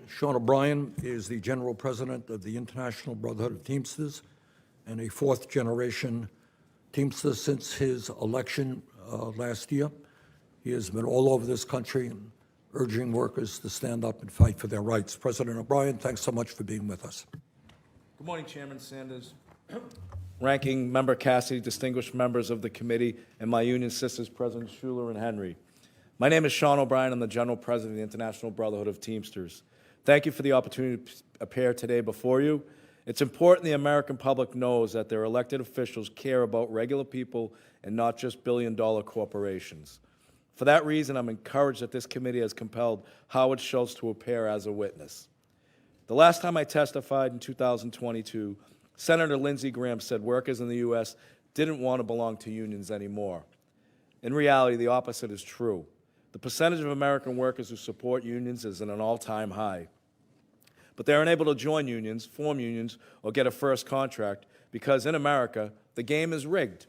Sean O'Brien is the General President of the International Brotherhood of Teamsters and a fourth-generation Teamster since his election last year. He has been all over this country urging workers to stand up and fight for their rights. President O'Brien, thanks so much for being with us. Good morning, Chairman Sanders, Ranking Member Cassidy, distinguished members of the committee, and my union sisters, President Schuler and Henry. My name is Sean O'Brien. I'm the General President of the International Brotherhood of Teamsters. Thank you for the opportunity to appear today before you. It's important the American public knows that their elected officials care about regular people and not just billion-dollar corporations. For that reason, I'm encouraged that this committee has compelled Howard Schultz to appear as a witness. The last time I testified in 2022, Senator Lindsey Graham said workers in the U.S. didn't want to belong to unions anymore. In reality, the opposite is true. The percentage of American workers who support unions is at an all-time high. But they're unable to join unions, form unions, or get a first contract because in America, the game is rigged.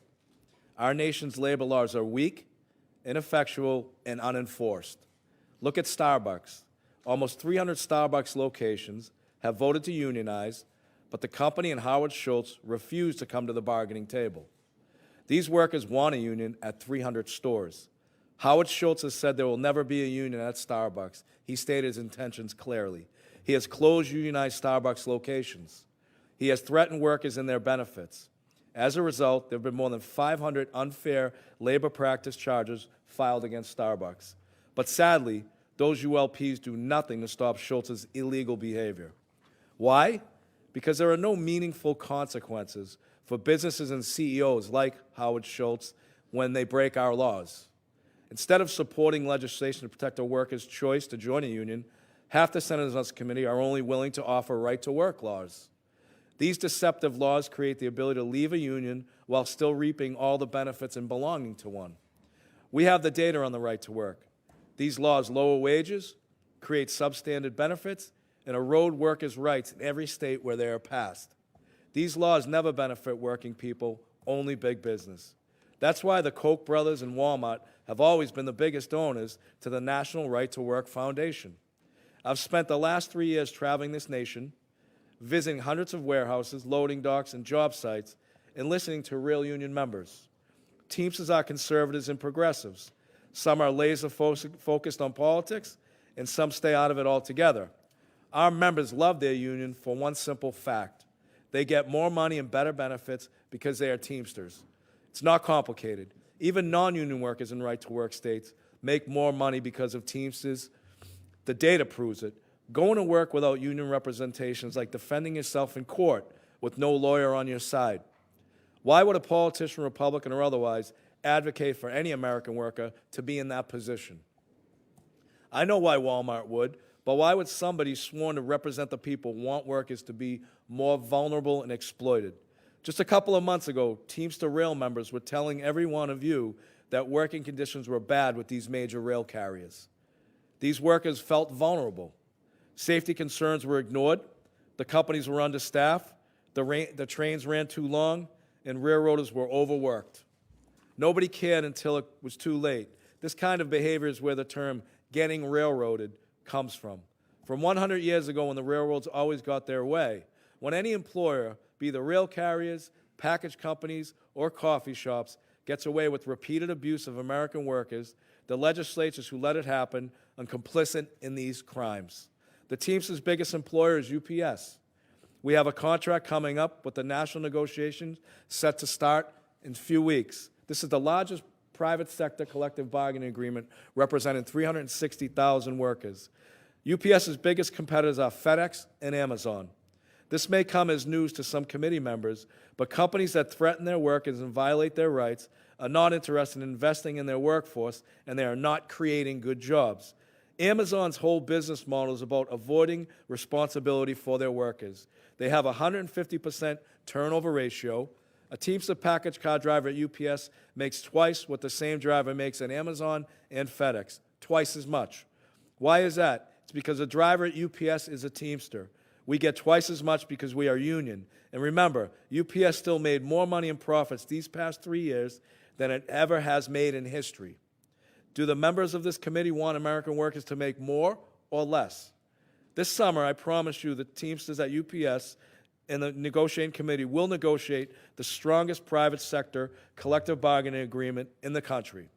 Our nation's labor laws are weak, ineffectual, and unenforced. Look at Starbucks. Almost 300 Starbucks locations have voted to unionize, but the company and Howard Schultz refused to come to the bargaining table. These workers want a union at 300 stores. Howard Schultz has said there will never be a union at Starbucks. He stated his intentions clearly. He has closed unionized Starbucks locations. He has threatened workers in their benefits. As a result, there have been more than 500 unfair labor practice charges filed against Starbucks. But sadly, those ULPs do nothing to stop Schultz's illegal behavior. Why? Because there are no meaningful consequences for businesses and CEOs like Howard Schultz when they break our laws. Instead of supporting legislation to protect a worker's choice to join a union, half the senators on this committee are only willing to offer right-to-work laws. These deceptive laws create the ability to leave a union while still reaping all the benefits and belonging to one. We have the data on the right to work. These laws lower wages, create substandard benefits, and erode workers' rights in every state where they are passed. These laws never benefit working people, only big business. That's why the Koch brothers and Walmart have always been the biggest donors to the National Right to Work Foundation. I've spent the last 3 years traveling this nation, visiting hundreds of warehouses, loading docks, and job sites, and listening to real union members. Teamsters are conservatives and progressives. Some are laser-focused on politics, and some stay out of it altogether. Our members love their union for one simple fact. They get more money and better benefits because they are Teamsters. It's not complicated. Even non-union workers in right-to-work states make more money because of Teamsters. The data proves it. Going to work without union representation is like defending yourself in court with no lawyer on your side. Why would a politician, Republican or otherwise, advocate for any American worker to be in that position? I know why Walmart would, but why would somebody sworn to represent the people want workers to be more vulnerable and exploited? Just a couple of months ago, Teamster Rail members were telling every one of you that working conditions were bad with these major rail carriers. These workers felt vulnerable. Safety concerns were ignored, the companies were understaffed, the trains ran too long, and railroaders were overworked. Nobody cared until it was too late. This kind of behavior is where the term getting railroaded comes from. From 100 years ago when the railroads always got their way, when any employer, be the rail carriers, package companies, or coffee shops, gets away with repeated abuse of American workers, the legislators who let it happen are complicit in these crimes. The Teamsters' biggest employer is UPS. We have a contract coming up with the national negotiations set to start in a few weeks. This is the largest private sector collective bargaining agreement representing 360,000 workers. UPS's biggest competitors are FedEx and Amazon. This may come as news to some committee members, but companies that threaten their workers and violate their rights are not interested in investing in their workforce, and they are not creating good jobs. Amazon's whole business model is about avoiding responsibility for their workers. They have a 150% turnover ratio. A Teamster package car driver at UPS makes twice what the same driver makes at Amazon and FedEx, twice as much. Why is that? It's because a driver at UPS is a Teamster. We get twice as much because we are union. And remember, UPS still made more money in profits these past 3 years than it ever has made in history. Do the members of this committee want American workers to make more or less? This summer, I promise you, the Teamsters at UPS and the negotiating committee will negotiate the strongest private sector collective bargaining agreement in the country.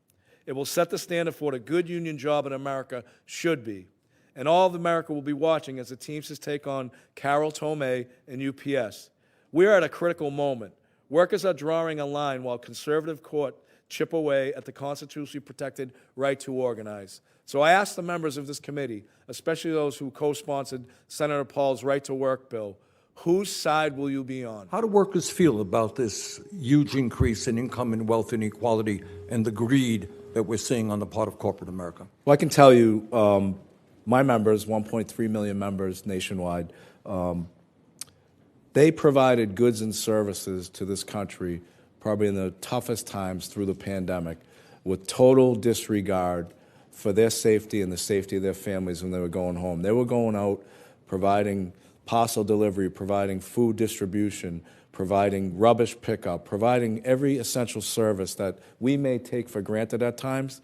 It will set the standard for what a good union job in America should be. And all of America will be watching as the Teamsters take on Carol Tomei and UPS. We are at a critical moment. Workers are drawing a line while conservative court chip away at the constitutionally protected right to organize. So I ask the members of this committee, especially those who co-sponsored Senator Paul's right to work bill, whose side will you be on? How do workers feel about this huge increase in income and wealth inequality and the greed that we're seeing on the part of corporate America? Well, I can tell you, my members, 1.3 million members nationwide, they provided goods and services to this country probably in the toughest times through the pandemic with total disregard for their safety and the safety of their families when they were going home. They were going out providing parcel delivery, providing food distribution, providing rubbish pickup, providing every essential service that we may take for granted at times.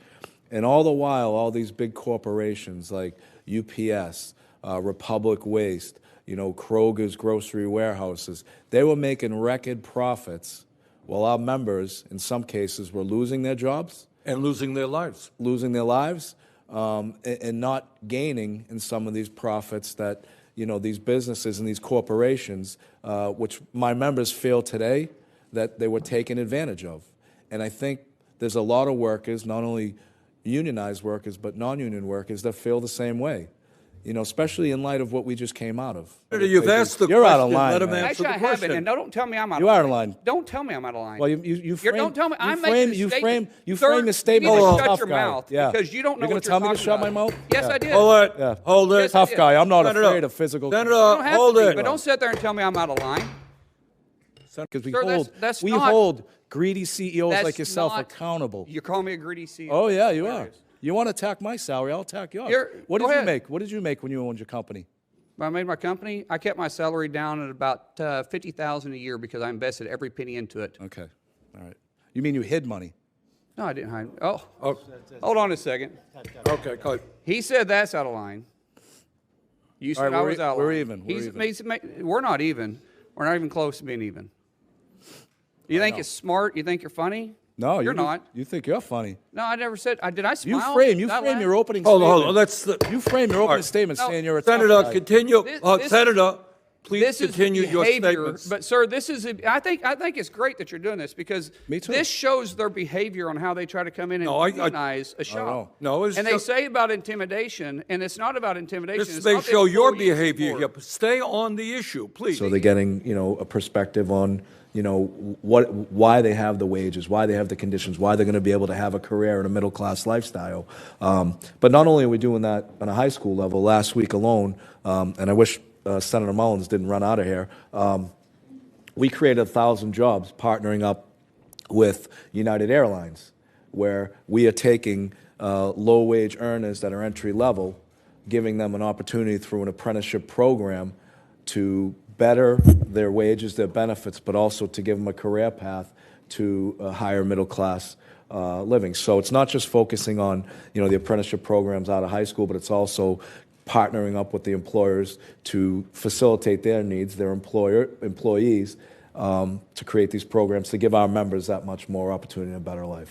And all the while, all these big corporations like UPS, Republic Waste, Kroger's grocery warehouses, they were making record profits while our members, in some cases, were losing their jobs. And losing their lives. Losing their lives, and not gaining in some of these profits that, these businesses and these corporations, which my members feel today that they were taken advantage of. And I think there's a lot of workers, not only unionized workers, but non-union workers that feel the same way. Especially in light of what we just came out of. Senator, you've asked the You're question. out of line, Let him man. answer Actually, the I haven't, question. and don't tell me I'm out of You line. are out of line. Don't tell me I'm out of line. Well, you frame, Don't tell me. I'm you making frame, a you statement. frame, you Sir, frame the statement you need like to a shut tough your guy. mouth Yeah. because you don't know You're what gonna you're tell me to talking shut my about. mouth? Yes, Yeah. I did. Hold it. Yeah. Hold it. Yes, I Tough did. guy. I'm not Senator, afraid of physical. Senator, You don't have hold to be, it. but don't sit there and tell me I'm out of line. Because we Sir, hold, that's we not- hold greedy CEOs That's like yourself not- accountable. You're calling me a greedy CEO. Oh yeah, you are. There it is. You want to attack my salary? I'll attack yours. What Go did you ahead. make? What did you make when you owned your company? When I made my company, I kept my salary down at about $50,000 a year because I invested every penny into it. Okay, all right. You mean you hid money? No, I didn't hide. Oh, Oh, hold on a second. okay, go. He said that's out of line. You said All right, I we're was e- out of we're line. even, we're even. We're not even. We're not even close to being even. You think it's smart? You think you're funny? No, You're not. You think you're funny? No, I never said. Did I You smile? frame Did I laugh? your opening Hold statement. on, hold on. Let's. You frame your opening right. statement No, saying you're a tough Senator, guy. continue. This- Senator, please This continue is your behavior, statements. but sir, this is. I think it's great that you're doing this because Me too. this shows their behavior on how they try to come in and No, I- unionize a shop. No, it's and they just- say about intimidation, and it's not about intimidation. This It's may not the show your employees behavior anymore. here. But stay on the issue, please. So they're getting, a perspective on, why they have the wages, why they have the conditions, why they're going to be able to have a career in a middle-class lifestyle. But not only are we doing that on a high school level, last week alone, and I wish Senator Mullins didn't run out of here, we created 1,000 jobs partnering up with United Airlines, where we are taking low-wage earners that are entry-level, giving them an opportunity through an apprenticeship program to better their wages, their benefits, but also to give them a career path to a higher middle-class living. So it's not just focusing on, the apprenticeship programs out of high school, but it's also partnering up with the employers to facilitate their needs, their employees, to create these programs to give our members that much more opportunity and a better life.